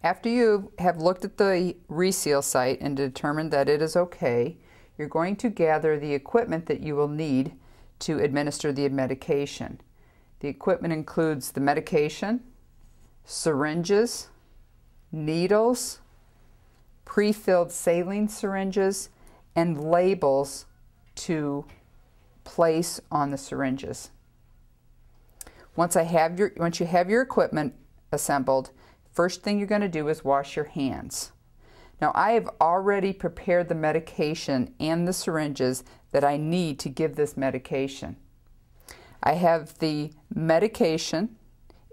After you have looked at the reseal site and determined that it is okay, you're going to gather the equipment that you will need to administer the medication. The equipment includes the medication, syringes, needles, pre-filled saline syringes, and labels to place on the syringes. Once you have your equipment assembled, first thing you're going to do is wash your hands. Now, I have already prepared the medication and the syringes that I need to give this medication. I have the medication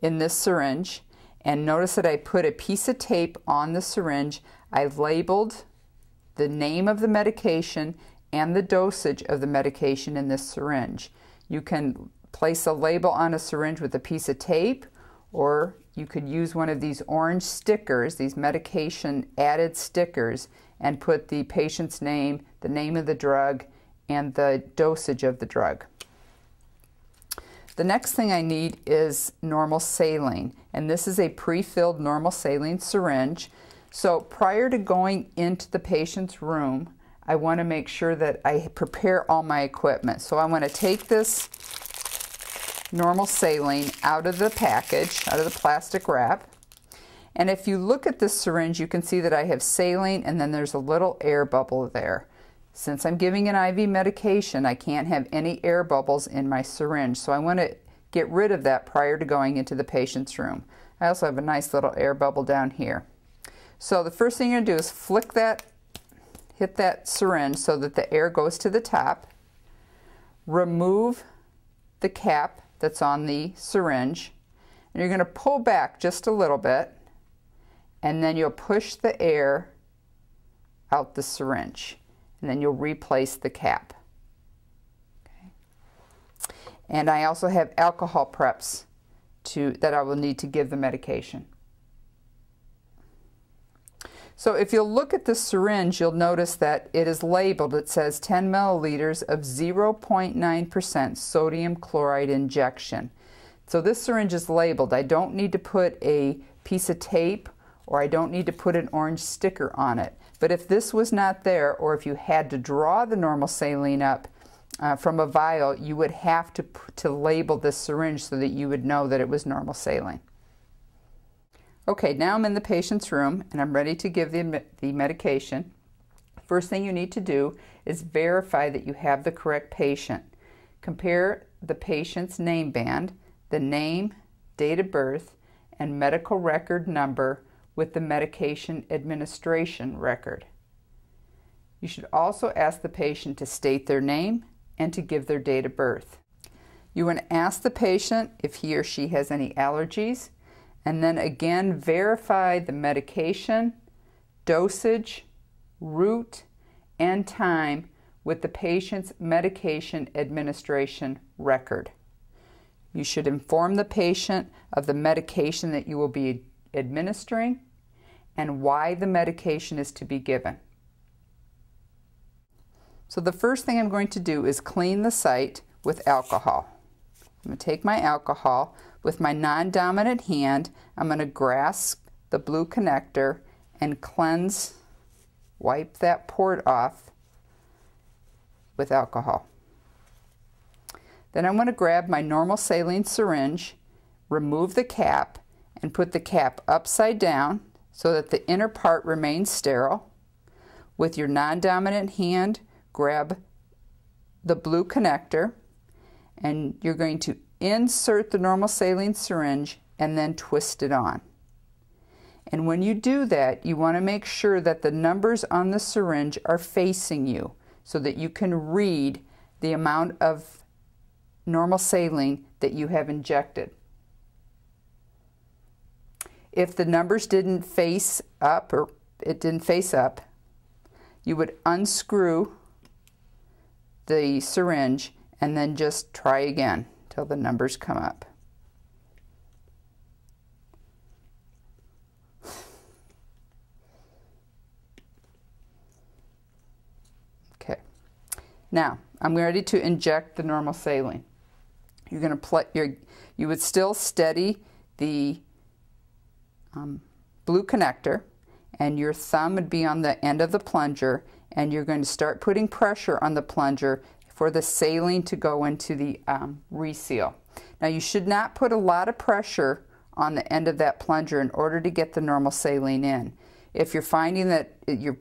in this syringe, and notice that I put a piece of tape on the syringe. I've labeled the name of the medication and the dosage of the medication in this syringe. You can place a label on a syringe with a piece of tape, or you could use one of these orange stickers, these medication added stickers, and put the patient's name, the name of the drug, and the dosage of the drug. The next thing I need is normal saline, and this is a pre-filled normal saline syringe. So prior to going into the patient's room, I want to make sure that I prepare all my equipment. So I want to take this normal saline out of the package, out of the plastic wrap. And if you look at this syringe, you can see that I have saline and then there's a little air bubble there. Since I'm giving an IV medication, I can't have any air bubbles in my syringe. So I want to get rid of that prior to going into the patient's room. I also have a nice little air bubble down here. So the first thing you're going to do is flick that, hit that syringe so that the air goes to the top. Remove the cap that's on the syringe, and you're going to pull back just a little bit, and then you'll push the air out the syringe, and then you'll replace the cap. Okay. And I also have alcohol preps that I will need to give the medication. So if you'll look at the syringe, you'll notice that it is labeled. It says 10 milliliters of 0.9% sodium chloride injection. So this syringe is labeled. I don't need to put a piece of tape, or I don't need to put an orange sticker on it. But if this was not there, or if you had to draw the normal saline up from a vial, you would have to label this syringe so that you would know that it was normal saline. Okay, now I'm in the patient's room and I'm ready to give the medication. First thing you need to do is verify that you have the correct patient. Compare the patient's name band, the name, date of birth, and medical record number with the medication administration record. You should also ask the patient to state their name and to give their date of birth. You want to ask the patient if he or she has any allergies, and then again verify the medication, dosage, route, and time with the patient's medication administration record. You should inform the patient of the medication that you will be administering and why the medication is to be given. So the first thing I'm going to do is clean the site with alcohol. I'm going to take my alcohol. With my non-dominant hand, I'm going to grasp the blue connector and cleanse, wipe that port off with alcohol. Then I'm going to grab my normal saline syringe, remove the cap, and put the cap upside down so that the inner part remains sterile. With your non-dominant hand, grab the blue connector, and you're going to insert the normal saline syringe and then twist it on. And when you do that, you want to make sure that the numbers on the syringe are facing you so that you can read the amount of normal saline that you have injected. If the numbers didn't face up, or it didn't face up, you would unscrew the syringe and then just try again till the numbers come up. Okay. Now, I'm ready to inject the normal saline. You're going to you would still steady the blue connector, and your thumb would be on the end of the plunger, and you're going to start putting pressure on the plunger for the saline to go into the reseal. Now you should not put a lot of pressure on the end of that plunger in order to get the normal saline in. If you're finding that you're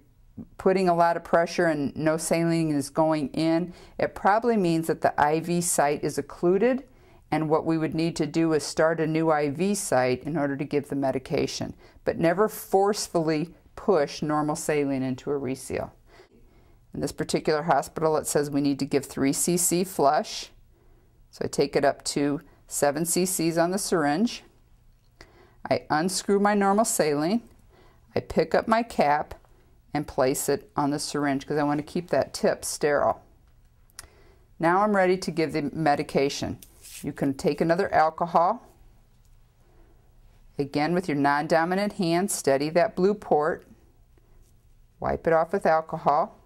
putting a lot of pressure and no saline is going in, it probably means that the IV site is occluded, and what we would need to do is start a new IV site in order to give the medication. But never forcefully push normal saline into a reseal. In this particular hospital, it says we need to give 3 cc flush. So I take it up to 7 cc's on the syringe. I unscrew my normal saline. I pick up my cap and place it on the syringe because I want to keep that tip sterile. Now I'm ready to give the medication. You can take another alcohol. Again, with your non-dominant hand, steady that blue port. Wipe it off with alcohol.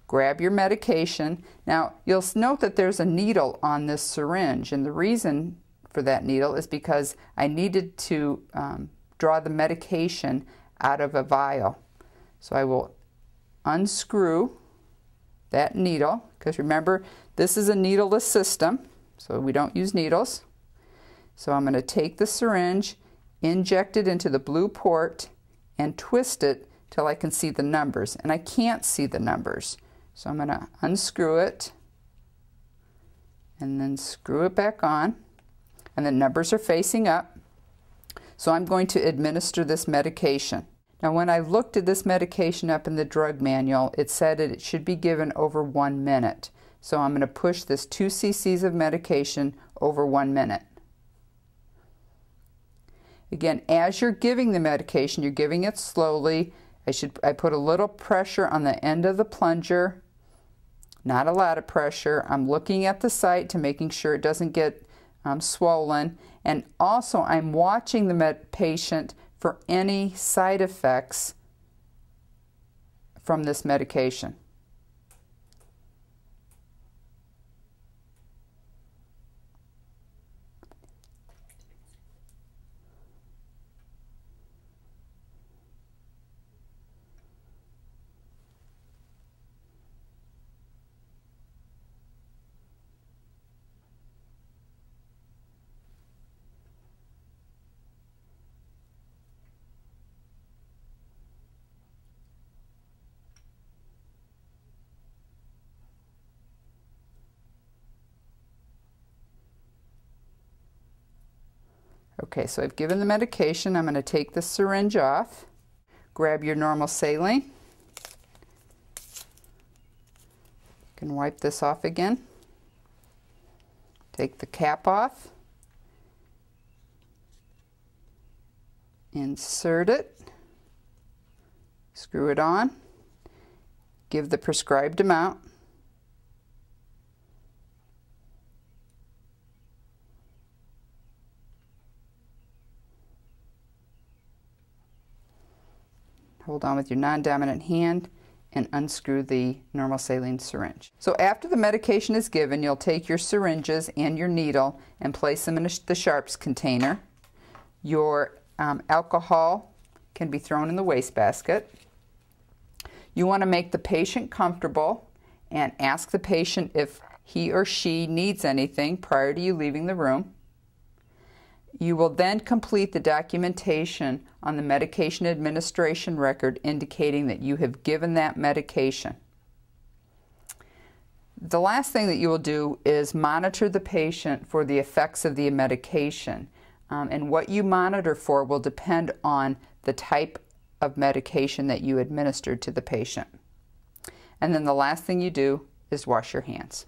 Grab your medication. Now, you'll note that there's a needle on this syringe, and the reason for that needle is because I needed to draw the medication out of a vial. So I will unscrew that needle, because remember, this is a needleless system, so we don't use needles. So I'm going to take the syringe, inject it into the blue port, and twist it till I can see the numbers. And I can't see the numbers. So I'm going to unscrew it and then screw it back on. And the numbers are facing up. So I'm going to administer this medication. Now when I looked at this medication up in the drug manual, it said that it should be given over 1 minute. So I'm going to push this 2 cc's of medication over 1 minute. Again, as you're giving the medication, you're giving it slowly. I put a little pressure on the end of the plunger, not a lot of pressure. I'm looking at the site to making sure it doesn't get swollen, and also I'm watching the patient for any side effects from this medication. Okay, so I've given the medication. I'm going to take the syringe off. Grab your normal saline. You can wipe this off again. Take the cap off. Insert it. Screw it on. Give the prescribed amount. Hold on with your non-dominant hand and unscrew the normal saline syringe. So after the medication is given, you'll take your syringes and your needle and place them in the sharps container. Your alcohol can be thrown in the wastebasket. You want to make the patient comfortable and ask the patient if he or she needs anything prior to you leaving the room. You will then complete the documentation on the medication administration record indicating that you have given that medication. The last thing that you will do is monitor the patient for the effects of the medication. And what you monitor for will depend on the type of medication that you administered to the patient. And then the last thing you do is wash your hands.